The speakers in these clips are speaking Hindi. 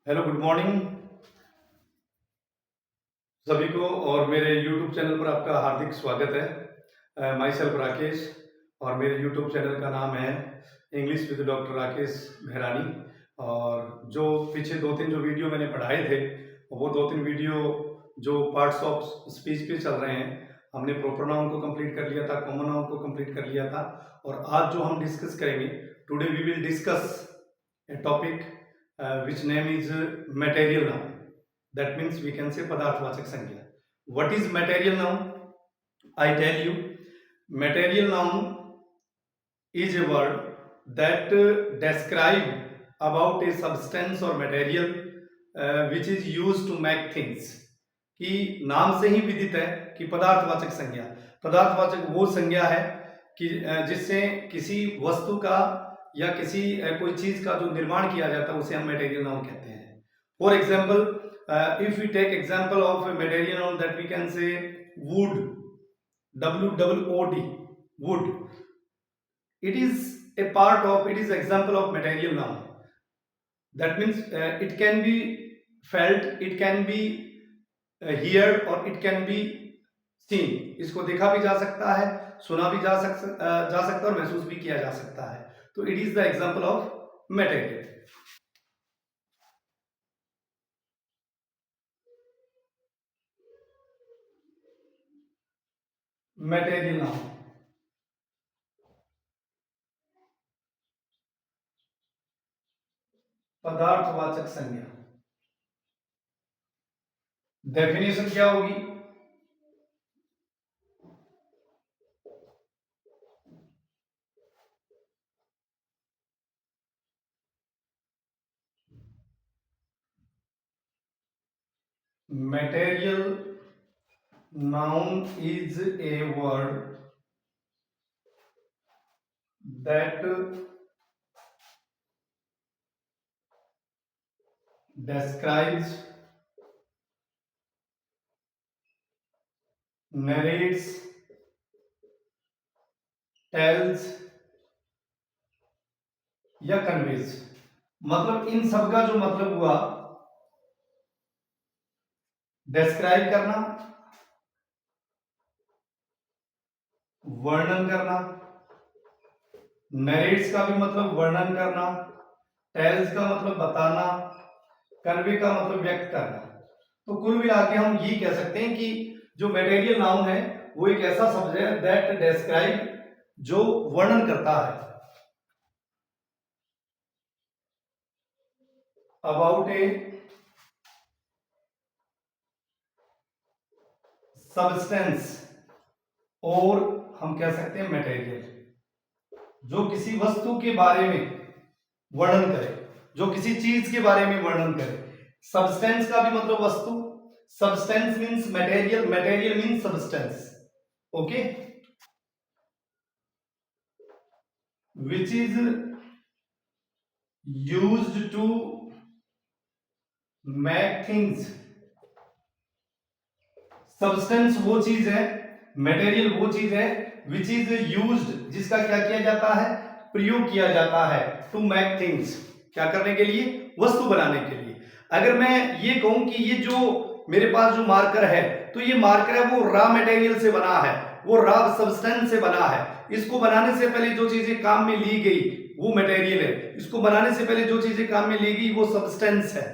हेलो, गुड मॉर्निंग सभी को। और मेरे यूट्यूब चैनल पर आपका हार्दिक स्वागत है। माई सेल्फ राकेश और मेरे यूट्यूब चैनल का नाम है इंग्लिश विद डॉक्टर राकेश मेहरानी। और जो पीछे दो तीन जो वीडियो मैंने पढ़ाए थे, वो दो तीन वीडियो जो पार्ट्स ऑफ स्पीच पे चल रहे हैं, हमने प्रॉपर नाउन को कंप्लीट कर लिया था, कॉमन नाउन को कंप्लीट कर लिया था। और आज जो हम डिस्कस करेंगे, today we will discuss a topic which name is material noun. That means we can say पदार्थवाचक संज्ञा. What is material noun? I tell you, material noun is a word that describe about a substance or material which is used to make things. कि नाम से ही विदित है कि पदार्थवाचक संज्ञा, पदार्थवाचक वो संज्ञा है कि जिससे किसी वस्तु का या किसी कोई चीज का जो निर्माण किया जाता है उसे हम मटेरियल नाउन कहते हैं। For example, if we take example of material noun, that we can say wood, WOOD, wood. It is a part of, it is example of material noun. That means it can be felt, it can be heard or it can be seen. इसको देखा भी जा सकता है, सुना भी जा सकता है और महसूस भी किया जा सकता है। तो it is the example of material. Material noun, पदार्थवाचक संज्ञा। डेफिनेशन क्या होगी? Material noun is a word that describes, narrates, tells या कन्वेज। मतलब इन सब का जो मतलब हुआ, डिस्क्राइब करना, वर्णन करना, नरेट्स का भी मतलब वर्णन करना, टेल्स का मतलब बताना, कन्वे का मतलब व्यक्त करना। तो कुल मिला के हम ये कह सकते हैं कि जो मटेरियल नाउन है वो एक ऐसा शब्द है दैट डिस्क्राइब, जो वर्णन करता है अबाउट ए सब्सटेंस, और हम कह सकते हैं मटेरियल, जो किसी वस्तु के बारे में वर्णन करे, जो किसी चीज के बारे में वर्णन करे। सब्सटेंस का भी मतलब वस्तु, substance means material, material means substance. Okay, which is used to make things. Substance वो चीज है, मटेरियल वो चीज है विच इज यूज्ड, जिसका क्या किया जाता है, प्रयोग किया जाता है, टू मेक थिंग्स, क्या करने के लिए, वस्तु बनाने के लिए। अगर मैं ये कहूं कि ये जो मेरे पास जो मार्कर है, तो ये मार्कर है वो रॉ मटेरियल से बना है, वो रॉ सब्सटेंस से बना है। इसको बनाने से पहले जो चीजें काम में ली गई वो मटेरियल है, इसको बनाने से पहले जो चीजें काम में ली गई वो सब्सटेंस है।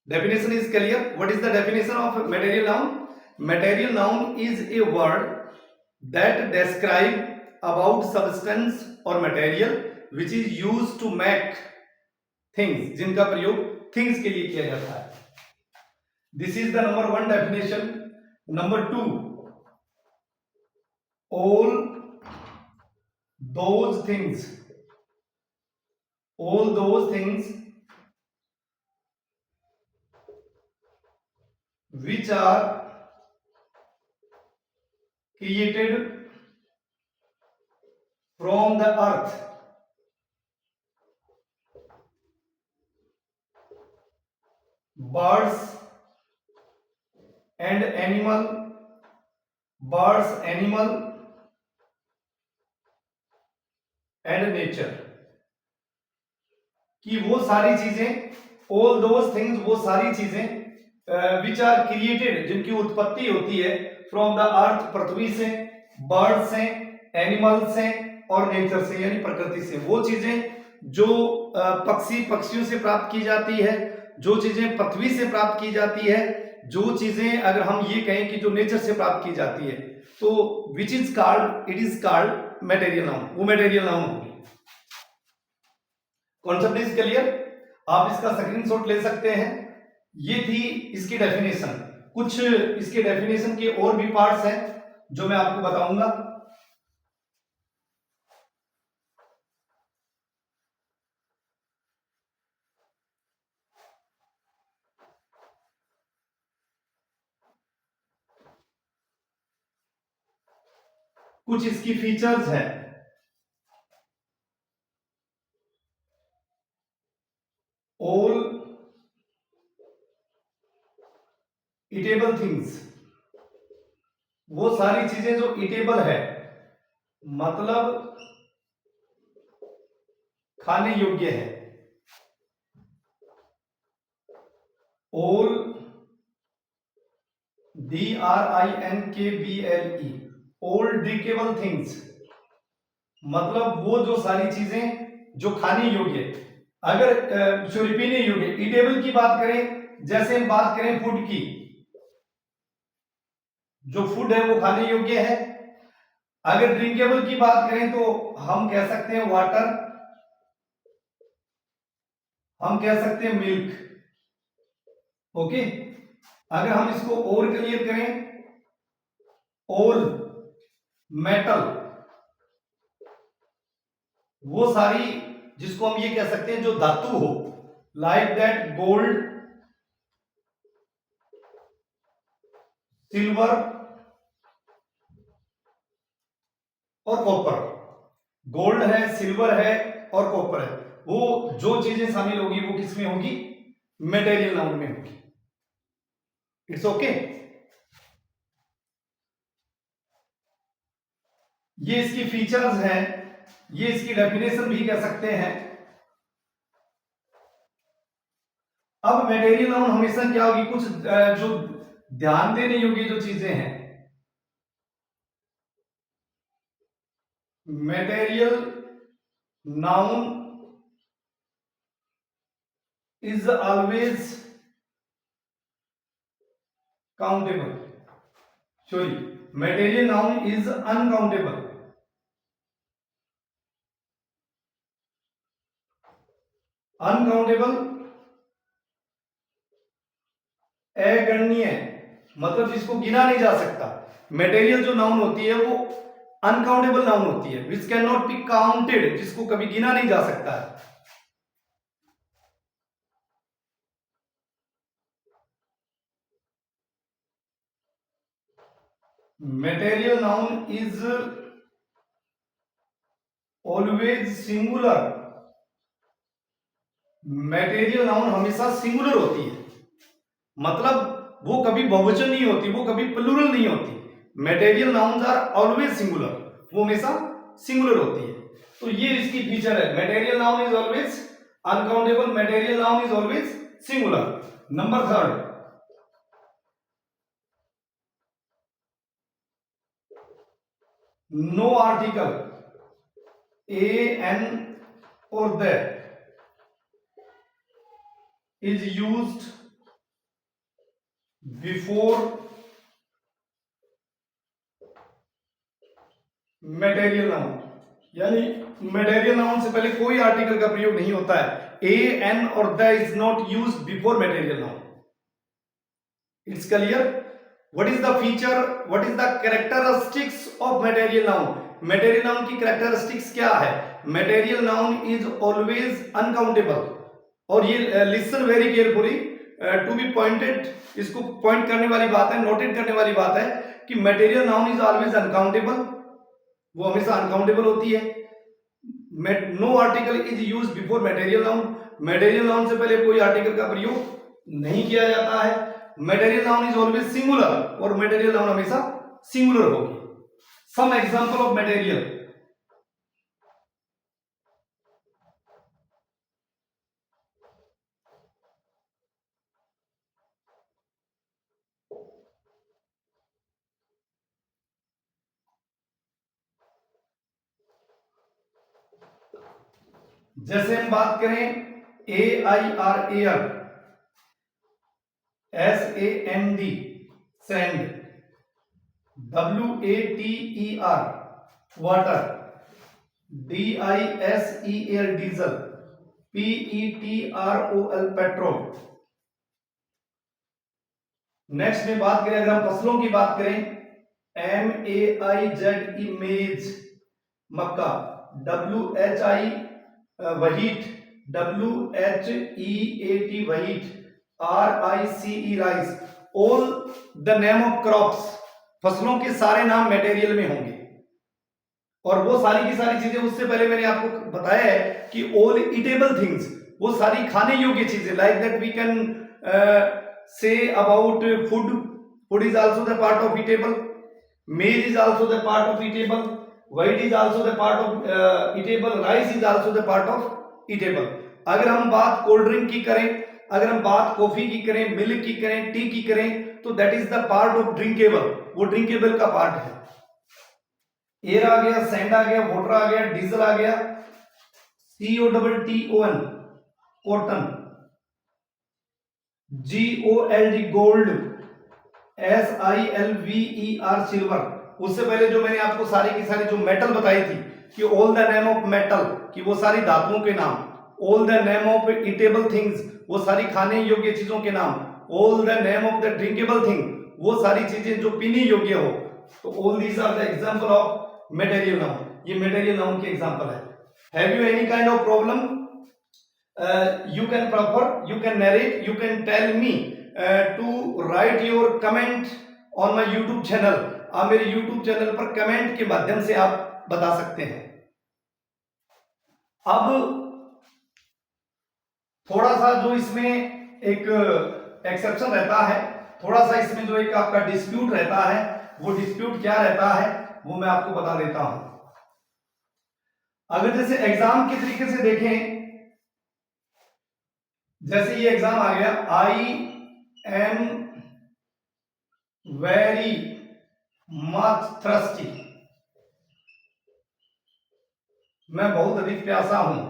Definition is clear. What is the definition of material noun? Material noun is a word that describe about substance or material which is used to make things, जिनका प्रयोग things के लिए किया जाता है। This is the number one definition. Number two, all those things, all those things which are created from the earth, birds and animal, birds, animal and nature, कि वो सारी चीजें ऑल दोज थिंग्स, वो सारी चीजें विच आर क्रिएटेड, जिनकी उत्पत्ति होती है फ्रॉम द अर्थ, पृथ्वी से, बर्ड से, एनिमल से और नेचर से यानी प्रकृति से। वो चीजें जो पक्षियों से प्राप्त की जाती है, जो चीजें पृथ्वी से प्राप्त की जाती है, जो चीजें अगर हम ये कहें कि जो नेचर से प्राप्त की जाती है, तो which is called, it is called material noun, वो मटेरियल नाउन होगी। Concept is clear? आप इसका स्क्रीनशॉट ले सकते हैं। ये थी इसकी डेफिनेशन। कुछ इसके डेफिनेशन के और भी पार्ट्स हैं जो मैं आपको बताऊंगा। कुछ इसकी फीचर्स हैं। ऑल ईटेबल थिंग्स, वो सारी चीजें जो ईटेबल है, मतलब खाने योग्य है। All DRINKBLE, all drinkable things, मतलब वो जो सारी चीजें जो खाने योग्य, अगर सॉरी पीने योग्य। ईटेबल की बात करें, जैसे हम बात करें फूड की, जो फूड है वो खाने योग्य है। अगर ड्रिंकेबल की बात करें तो हम कह सकते हैं वाटर, हम कह सकते हैं मिल्क। ओके, अगर हम इसको और क्लियर करें, ऑल मेटल, वो सारी जिसको हम ये कह सकते हैं जो धातु हो, लाइक दैट गोल्ड, सिल्वर और कॉपर। गोल्ड है, सिल्वर है और कॉपर है, वो जो चीजें शामिल होगी वो किसमें होगी? मटेरियल नाउन में होगी। It's okay. ये इसकी फीचर्स हैं, ये इसकी डेफिनेशन भी कह सकते हैं। अब मटेरियल नाउन हमेशा क्या होगी? कुछ जो ध्यान देने योग्य जो चीजें हैं, material noun is always countable, sorry material noun is uncountable. Uncountable अगणनीय, मतलब जिसको गिना नहीं जा सकता। मटेरियल जो नाउन होती है वो अनकाउंटेबल नाउन होती है, which can not be counted, जिसको कभी गिना नहीं जा सकता है। Material noun is always singular, material noun हमेशा सिंगुलर होती है, मतलब वो कभी बहुवचन नहीं होती, वो कभी प्लूरल नहीं होती। Material nouns are always singular, वो हमेशा सिंगुलर होती है। तो ये इसकी फीचर है, material noun is always uncountable, material noun is always singular. Number third, no article a an और the is used before material noun, यानी मटेरियल नाउन से पहले कोई आर्टिकल का प्रयोग नहीं होता है। ए एन और the is not used before material noun. It's clear? What is the feature, what is the characteristics of material noun? Material noun की कैरेक्टरिस्टिक्स क्या है? Material noun is always uncountable, और ये listen very carefully to be pointed, इसको पॉइंट करने वाली बात है, नोटेड करने वाली बात है कि material noun is always uncountable, वो हमेशा अनकाउंटेबल होती है। No article is use before material noun, material noun से पहले कोई आर्टिकल का प्रयोग नहीं किया जाता है। Material noun is always singular, और मटेरियल नाउन हमेशा सिंगुलर होगी। सम एग्जांपल ऑफ मटेरियल, जैसे हम बात करें AIR air, SAND sand, WATER water, DISEL diesel, PETROL petrol. Next में बात करें, अगर हम फसलों की बात करें, MAIZ मेज मक्का, WHI wheat, WHEAT wheat, RICE rice. All the name of crops, फसलों के सारे नाम मटेरियल में होंगे। और वो सारी की सारी चीजें, उससे पहले मैंने आपको बताया है कि ऑल ईटेबल थिंग्स, वो सारी खाने योग्य चीजें, like that we can say about food, food is also the part of eatable, maize is also the part of eatable, wheat is also the part of eatable, rice is also the part of eatable. अगर हम बात कोल्ड ड्रिंक की करें, अगर हम बात कॉफी की करें, मिल्क की करें, टी की करें, तो that is the part of drinkable, वो ड्रिंकेबल का पार्ट है। एयर आ गया, सैंड आ गया, वाटर आ गया, डीजल आ गया, COTTON cotton, GOLD gold, SILVER silver. उससे पहले जो मैंने आपको सारी की सारी जो मेटल बताई थी कि all the name of metal, कि वो सारी धातुओं के नाम, all the name of eatable things, वो सारी खाने योग्य चीजों के नाम, all the name of the drinkable thing, वो सारी चीजें जो पीने योग्य हो। तो all these are the example of material noun. ये मटेरियल नाउन की एग्जांपल है। Have you any kind of problem? You can prefer, you can narrate, you can tell me to write your comment on my YouTube channel। आप मेरे YouTube चैनल पर कमेंट के माध्यम से आप बता सकते हैं। अब थोड़ा सा जो इसमें एक एक्सेप्शन रहता है, थोड़ा सा इसमें जो एक आपका डिस्प्यूट रहता है, वो डिस्प्यूट क्या रहता है वो मैं आपको बता देता हूं। अगर जैसे एग्जाम के तरीके से देखें, जैसे ये एग्जाम आ गया, I am very much thirsty, मैं बहुत अधिक प्यासा हूं।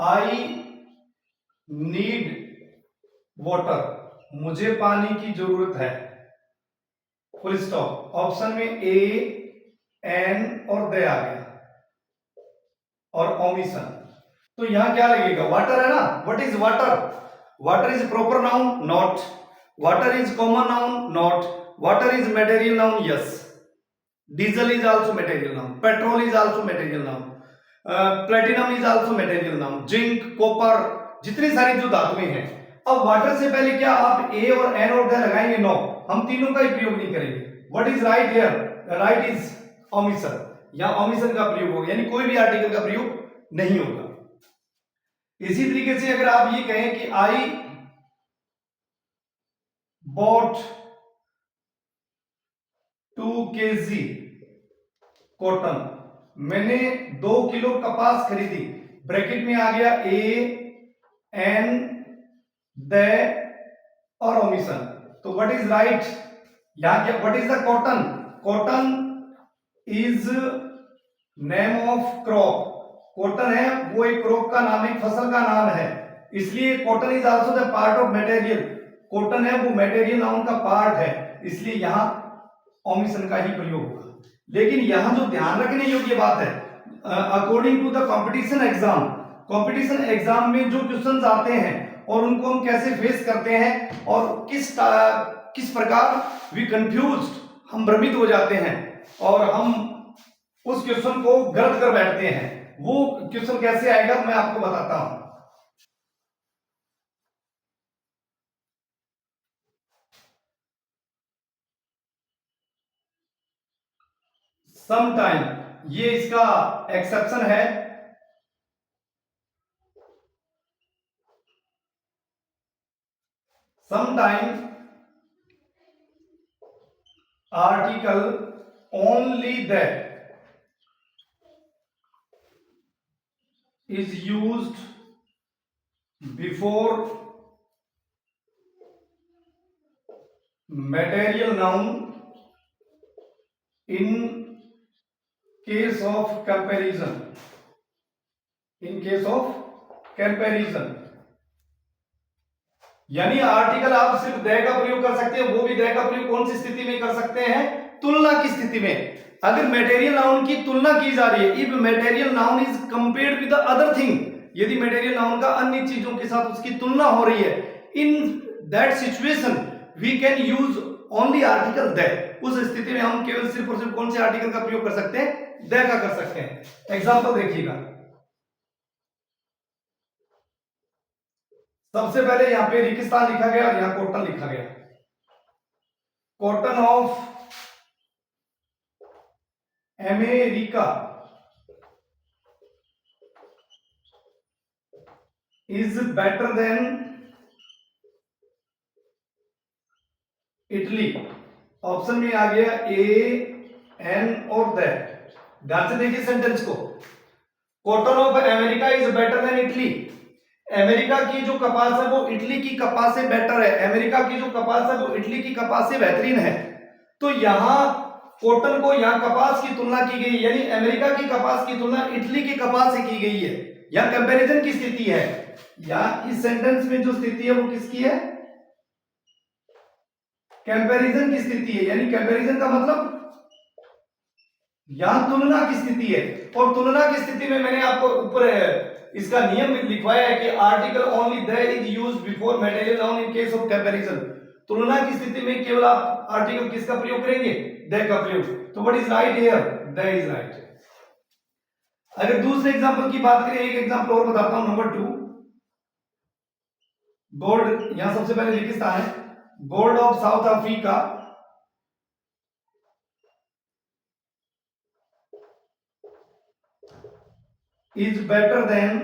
I need water, मुझे पानी की जरूरत है। Full stop. ऑप्शन में A, N और दे आ गया और ओमिशन। तो यहां क्या लगेगा? वाटर है ना। What is water? Water is proper noun? Not. Water is common noun? Not. Water is material noun? Yes. Diesel is also material noun, petrol is also material noun, platinum is also material noun, zinc, copper, जितनी सारी जो धातुएं हैं। अब वाटर से पहले क्या आप ए और एन और द लगाएंगे? नो, हम तीनों का ही प्रयोग नहीं करेंगे। What is right here? Right is omission, या ओमिशन का प्रयोग होगा, यानी कोई भी आर्टिकल का प्रयोग नहीं होगा। इसी तरीके से अगर आप ये कहें कि आई बॉट 2 kg कॉटन, मैंने 2 किलो कपास खरीदी। ब्रैकेट में आ गया ए, एन, द और ओमिशन। तो व्हाट इज राइट? यहां क्या, what is the cotton? Cotton is name of crop. Cotton है वो एक क्रॉप का नाम है, एक फसल का नाम है, इसलिए cotton is also the part of material. Cotton है वो मटेरियल नाउन का पार्ट है, इसलिए यहां ओमिशन का ही प्रयोग होगा। लेकिन यहां जो ध्यान रखने योग्य बात है, according to the competition exam, competition exam में जो क्वेश्चंस आते हैं और उनको हम कैसे फेस करते हैं और किस प्रकार वी कंफ्यूज्ड, हम भ्रमित हो जाते हैं और हम उस क्वेश्चन को गलत कर बैठते हैं, वो क्वेश्चन कैसे आएगा मैं आपको बताता हूं। सम टाइम, ये इसका एक्सेप्शन है। Some time article only that is used before material noun in case of comparison। In case of comparison, यानी आर्टिकल आप सिर्फ द का प्रयोग कर सकते हैं, वो भी द का प्रयोग कौन सी स्थिति में कर सकते हैं? तुलना की स्थिति में। अगर मटेरियल नाउन की तुलना की जा रही है, if material noun is compared with the other thing, यदि मटेरियल नाउन का अन्य चीजों के साथ उसकी तुलना हो रही है, in that situation we can use only article the. उस स्थिति में हम केवल सिर्फ और सिर्फ कौन से आर्टिकल का प्रयोग कर सकते हैं? द का कर सकते हैं। एग्जांपल देखिएगा, सबसे पहले यहां पे रेगिस्तान लिखा गया और यहां कॉटन लिखा गया। Cotton of America is better than Italy. Option में आ गया ए, एन और द। ध्यान से देखिए सेंटेंस को। Cotton of America is better than Italy. America की जो कपास है वो इटली की कपास से बेटर है, अमेरिका की जो कपास है वो इटली की कपास से बेहतरीन है। तो यहां कॉटन को यहां कपास की तुलना की गई, यानी अमेरिका की कपास की तुलना इटली की कपास से की गई है। यहां कंपैरिजन की स्थिति है। यहां इस सेंटेंस में जो स्थिति है वो किसकी है? कंपैरिजन की स्थिति है। यानी कंपैरिजन का मतलब यहां तुलना की स्थिति है, और तुलना की स्थिति में मैंने आपको ऊपर इसका नियम लिखवाया है कि article only the is used before material noun in case of comparison. तुलना की स्थिति में केवल आप आर्टिकल किसका प्रयोग करेंगे? द का प्रयोग। तो what is right here? The is right. अगर दूसरे एग्जांपल की बात करें, एक एग्जांपल और बताता हूं, नंबर 2। गोल्ड, यहां सबसे पहले रेगिस्तान है। Gold of South Africa is better than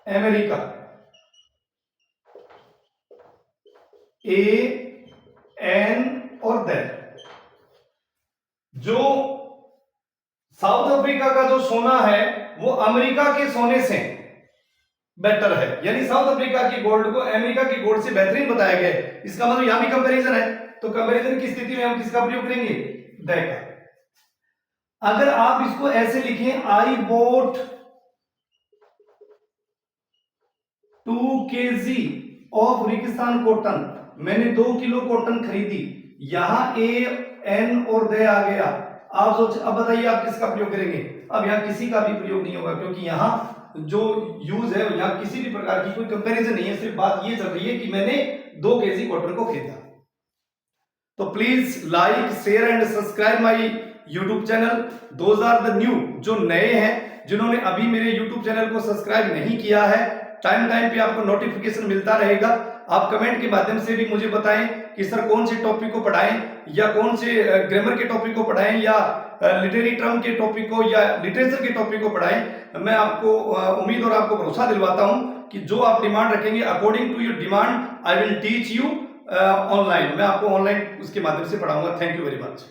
America. A, an और द। जो साउथ अफ्रीका का जो सोना है वो अमेरिका के सोने से बेटर है, यानी साउथ अफ्रीका की गोल्ड को अमेरिका की गोल्ड से बेहतरीन बताया गया है। इसका मतलब यहां भी कंपैरिजन है। तो कंपैरिजन की स्थिति में हम किसका प्रयोग करेंगे? द का। अगर आप इसको ऐसे लिखें, आई बोट 2 kg ऑफ रेगिस्तान कॉटन, मैंने 2 किलो कॉटन खरीदी। यहां ए, एन और द आ गया। आप सोच, अब बताइए आप किसका प्रयोग करेंगे? अब यहां किसी का भी प्रयोग नहीं होगा, क्योंकि यहां जो यूज है यहां किसी भी प्रकार की कोई कंपैरिजन नहीं है। सिर्फ बात ये चल रही है कि मैंने 2 kg कॉटन को खरीदा। तो please like, share and subscribe my YouTube channel. Those are the new, जो नए हैं, जिन्होंने अभी मेरे YouTube चैनल को सब्सक्राइब नहीं किया है, टाइम टाइम पे आपको नोटिफिकेशन मिलता रहेगा। आप कमेंट के माध्यम से भी मुझे बताएं कि सर कौन से टॉपिक को पढ़ाएं, या कौन से ग्रामर के टॉपिक को पढ़ाएं, या लिटरेरी टर्म के टॉपिक को, या लिटरेचर के टॉपिक को पढ़ाएं। मैं आपको उम्मीद और आपको भरोसा दिलवाता हूं कि जो आप डिमांड रखेंगे, according to your demand I will teach you online. मैं आपको ऑनलाइन उसके माध्यम से पढ़ाऊंगा। Thank you very much.